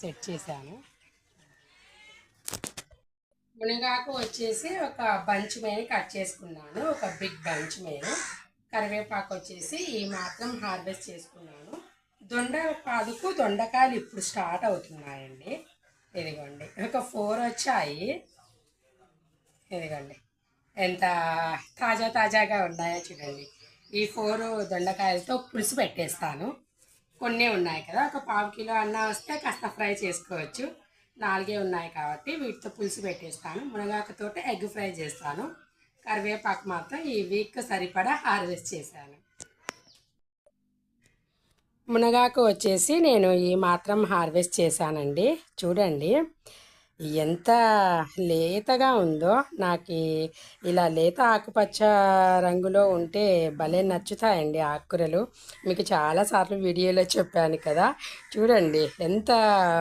Set చేశాను. మునగాకు వచ్చేసి ఒక బంచ్ మీద కట్ చేసుకున్నాను, ఒక బిగ్ బంచ్ మీద. కరివేపాకు వచ్చేసి ఈ మాత్రం హార్వెస్ట్ చేసుకున్నాను. దొండకాయలు ఇప్పుడు స్టార్ట్ అవుతున్నాయండి. ఇదిగోండి ఒక 4 వచ్చాయి. ఇదిగోండి ఎంత తాజాగా ఉన్నాయో చూడండి. ఈ 4 దొండకాయలతో పులుసు పెట్టేస్తాను. కొన్ని ఉన్నాయి కదా, ఒక 1/2 కిలో అన్న వస్తే కాస్త ఫ్రై చేసుకోవచ్చు. 4 ఉన్నాయి కాబట్టి వీటితో పులుసు పెట్టేస్తాను. మునగాకుతోటి ఎగ్ ఫ్రై చేస్తాను. కరివేపాకు మాత్రం ఈ వీక్ సరిపడా హార్వెస్ట్ చేశాను. మునగాకు వచ్చేసి నేను ఈ మాత్రం హార్వెస్ట్ చేశానండి. చూడండి ఎంత లేతగా ఉందో. నాకు ఇలా లేత ఆకుపచ్చ రంగులో ఉంటే భలే నచ్చుతాయండి ఆకుకూరలు. మీకు చాలాసార్లు వీడియోలో చెప్పాను కదా. చూడండి ఎంత